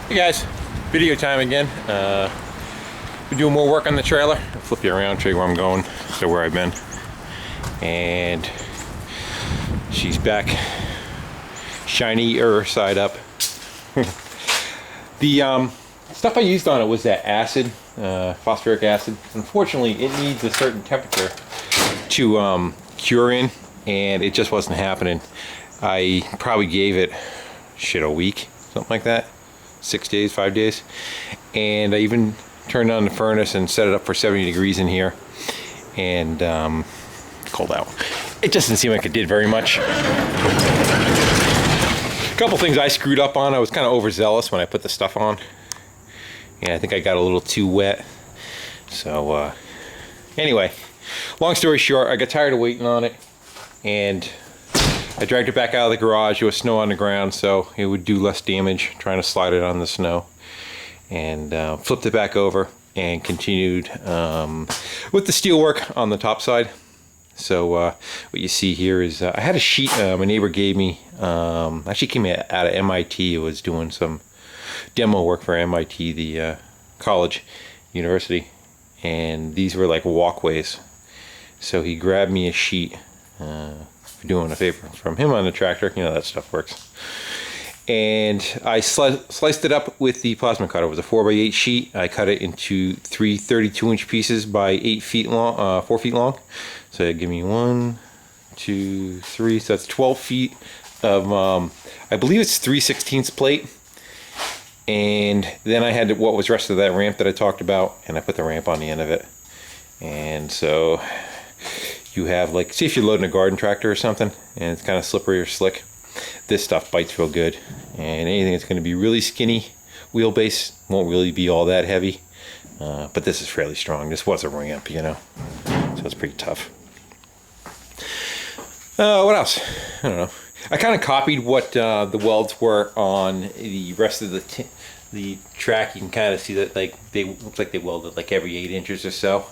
Hey guys, video time again. We're doing more work on the trailer. I'll flip you around, show you where I'm going, so where I've been. And she's back, shinier side up. The stuff I used on it was that acid, phosphoric acid. Unfortunately, it needs a certain temperature to cure in, and it just wasn't happening. I probably gave it, a week, something like that. 6 days, 5 days. And I even turned on the furnace and set it up for 70 degrees in here. And cold out. It just didn't seem like it did very much. A couple things I screwed up on. I was kind of overzealous when I put the stuff on. And I think I got a little too wet. So anyway, long story short, I got tired of waiting on it. And I dragged it back out of the garage. There was snow on the ground, so it would do less damage trying to slide it on the snow. And flipped it back over and continued with the steel work on the top side. So what you see here is I had a sheet my neighbor gave me. Actually came out of MIT. It was doing some demo work for MIT, the college, university. And these were like walkways. So he grabbed me a sheet. Doing a favor from him on the tractor, you know, that stuff works. And I sliced it up with the plasma cutter. It was a 4x8 sheet. I cut it into 3 32-inch pieces by 8 feet long, 4 feet long. So give me 1, 2, 3. So that's 12 feet of, I believe it's 3/16 plate. And then I had what was rest of that ramp that I talked about, and I put the ramp on the end of it. And so you have, like, see if you're loading a garden tractor or something and it's kind of slippery or slick, this stuff bites real good. And anything that's going to be really skinny wheelbase won't really be all that heavy, but this is fairly strong. This was a ramp, you know, so it's pretty tough. What else? I don't know. I kind of copied what the welds were on the rest of the track. You can kind of see that, like, they look like they welded like every 8 inches or so.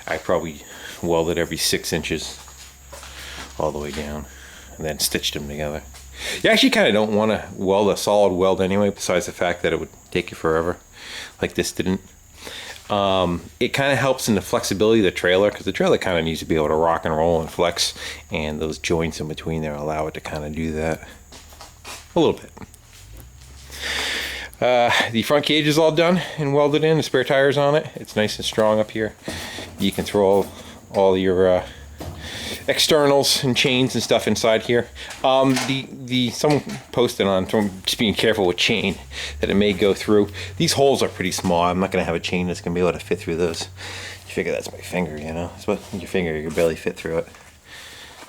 I probably welded every 6 inches all the way down and then stitched them together. You actually kind of don't want to weld a solid weld anyway, besides the fact that it would take you forever, like this didn't. It kind of helps in the flexibility of the trailer, because the trailer kind of needs to be able to rock and roll and flex, and those joints in between there allow it to kind of do that a little bit. The front cage is all done and welded in. The spare tires on it. It's nice and strong up here. You can throw all your externals and chains and stuff inside here. Someone posted on just being careful with chain, that it may go through. These holes are pretty small. I'm not going to have a chain that's going to be able to fit through those. You figure that's my finger, you know. It's with your finger, you can barely fit through it.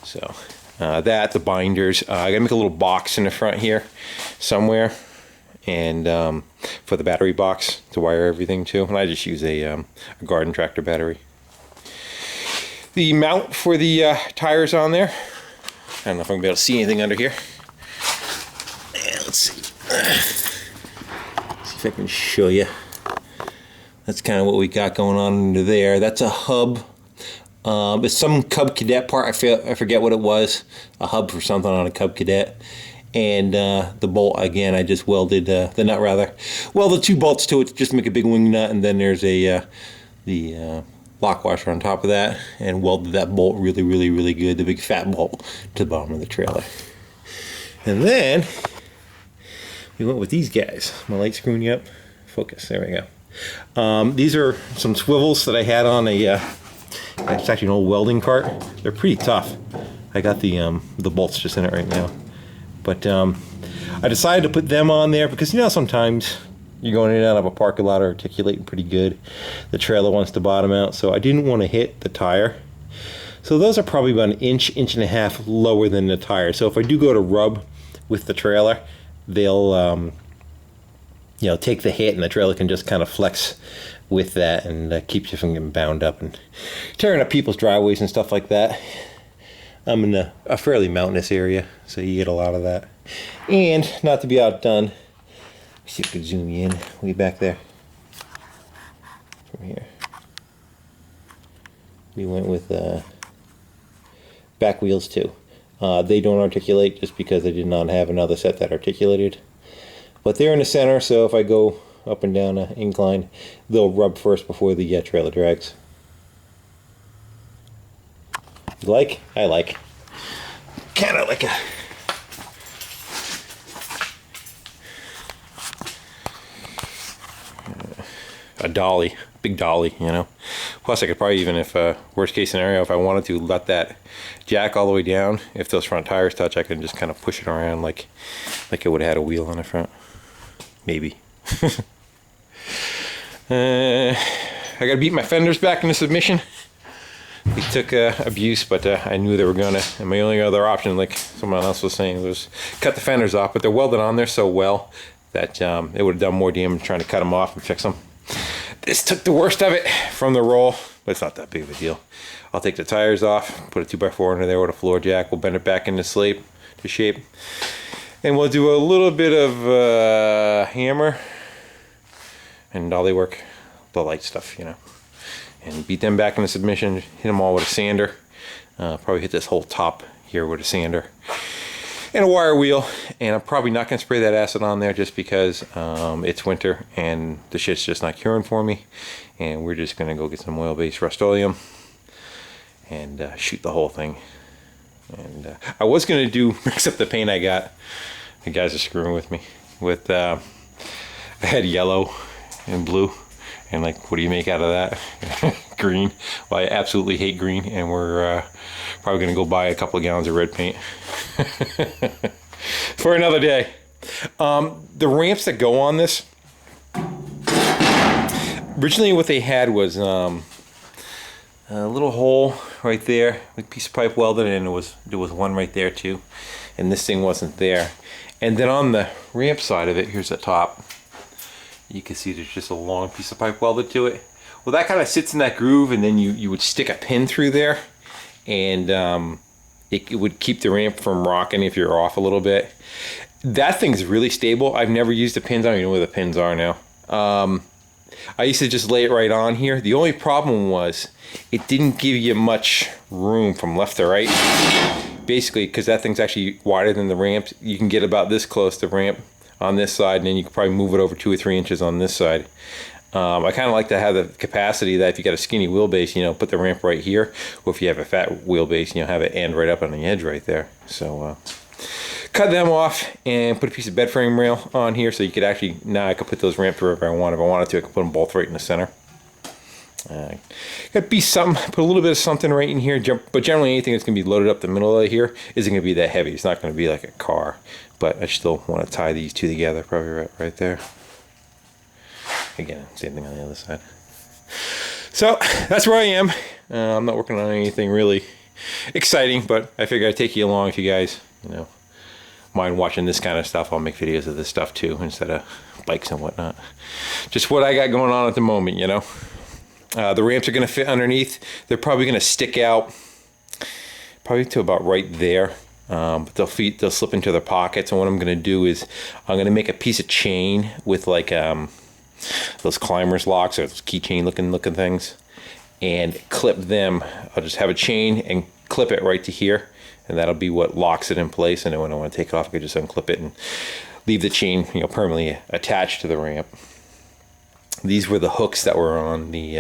So the binders. I got to make a little box in the front here somewhere, and for the battery box to wire everything to. And I just use a garden tractor battery. The mount for the tires on there. I don't know if I'm going to be able to see anything under here. Yeah, let's see. See if I can show you. That's kind of what we got going on under there. That's a hub. It's some Cub Cadet part. I forget what it was. A hub for something on a Cub Cadet. And the bolt, again, I just welded the nut, rather. Welded 2 bolts to it just to make a big wing nut, and then there's the lock washer on top of that, and welded that bolt really, really, really good, the big fat bolt, to the bottom of the trailer. And then we went with these guys. My light screwing you up? Focus, there we go. These are some swivels that I had on a, it's actually an old welding cart. They're pretty tough. I got the bolts just in it right now. But I decided to put them on there because, you know, sometimes you're going in and out of a parking lot, articulating pretty good. The trailer wants to bottom out, so I didn't want to hit the tire. So those are probably about an inch, inch and a half lower than the tire. So if I do go to rub with the trailer, they'll you know, take the hit, and the trailer can just kind of flex with that, and keeps you from getting bound up and tearing up people's driveways and stuff like that. I'm in a fairly mountainous area, so you get a lot of that. And not to be outdone, see if we can zoom you in way back there. From here, we went with back wheels too. They don't articulate just because I did not have another set that articulated. But they're in the center, so if I go up and down an incline, they'll rub first before the trailer drags. You like? I like. Kind of like a dolly, big dolly, you know. Plus I could probably even, if worst case scenario, if I wanted to, let that jack all the way down. If those front tires touch, I can just kind of push it around like it would have had a wheel on the front. Maybe. I gotta beat my fenders back into submission. They took abuse, but I knew they were gonna. And my only other option, like someone else was saying, was cut the fenders off. But they're welded on there so well that it would have done more damage trying to cut them off and fix them. This took the worst of it from the roll, but it's not that big of a deal. I'll take the tires off, put a 2x4 under there with a floor jack. We'll bend it back into shape. And we'll do a little bit of hammer and dolly work, the light stuff, you know. And beat them back into submission, hit them all with a sander. Probably hit this whole top here with a sander. And a wire wheel, and I'm probably not gonna spray that acid on there just because it's winter and the shit's just not curing for me. And we're just gonna go get some oil-based Rust-Oleum and shoot the whole thing. And I was gonna mix up the paint I got. The guys are screwing with me. I had yellow and blue, and like, what do you make out of that? Green. Well, I absolutely hate green, and we're probably gonna go buy a couple of gallons of red paint for another day. The ramps that go on this, originally what they had was a little hole right there with a piece of pipe welded, and there was one right there too, and this thing wasn't there. And then on the ramp side of it, here's the top, you can see there's just a long piece of pipe welded to it. Well, that kind of sits in that groove, and then you would stick a pin through there, and it would keep the ramp from rocking if you're off a little bit. That thing's really stable. I've never used the pins. I don't even know where the pins are now. I used to just lay it right on here. The only problem was it didn't give you much room from left to right. Basically, because that thing's actually wider than the ramp, you can get about this close to the ramp on this side, and then you can probably move it over 2 or 3 inches on this side. I kind of like to have the capacity that if you got a skinny wheelbase, you know, put the ramp right here, or if you have a fat wheelbase, you know, have it end right up on the edge right there. So cut them off and put a piece of bed frame rail on here, so you could actually, now I could put those ramps wherever I want. If I wanted to, I could put them both right in the center. Got to be something, put a little bit of something right in here, but generally anything that's going to be loaded up the middle of here isn't going to be that heavy. It's not going to be like a car, but I still want to tie these two together, probably right there. Again, same thing on the other side. So that's where I am. I'm not working on anything really exciting, but I figure I'd take you along if you guys, you know, mind watching this kind of stuff. I'll make videos of this stuff too, instead of bikes and whatnot. Just what I got going on at the moment, you know. The ramps are going to fit underneath. They're probably going to stick out probably to about right there. But they'll slip into their pockets. And what I'm going to do is I'm going to make a piece of chain with like those climbers locks or those keychain looking things, and clip them. I'll just have a chain and clip it right to here, and that'll be what locks it in place. And then when I want to take it off, I can just unclip it and leave the chain, you know, permanently attached to the ramp. These were the hooks that were on the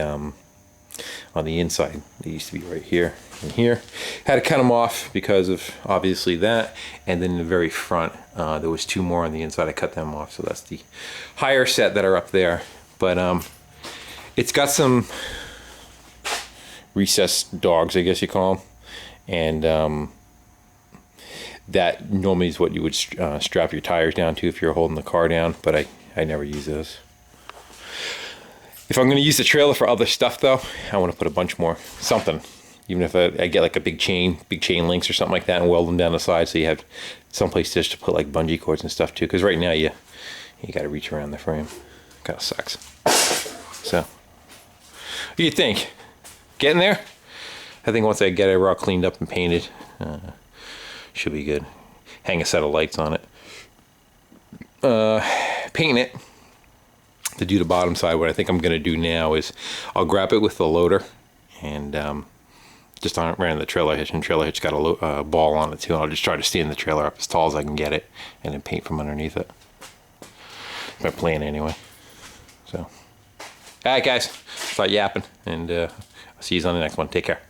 inside. They used to be right here and here. Had to cut them off because of obviously that. And then in the very front, there was 2 more on the inside. I cut them off, so that's the higher set that are up there. But it's got some recessed dogs, I guess you call them, and that normally is what you would strap your tires down to if you're holding the car down. But I never use those. If I'm going to use the trailer for other stuff, though, I want to put a bunch more, something. Even if I get like a big chain links or something like that, and weld them down the side, so you have someplace just to put like bungee cords and stuff too. Because right now you got to reach around the frame. Kind of sucks. So, what do you think? Getting there? I think once I get it all cleaned up and painted, should be good. Hang a set of lights on it. Paint it. To do the bottom side, what I think I'm going to do now is I'll grab it with the loader and just on it ran the trailer hitch, and trailer hitch got a ball on it too. And I'll just try to stand the trailer up as tall as I can get it and then paint from underneath it. My plan anyway. So, all right, guys. Start yapping, and I'll see you on the next one. Take care.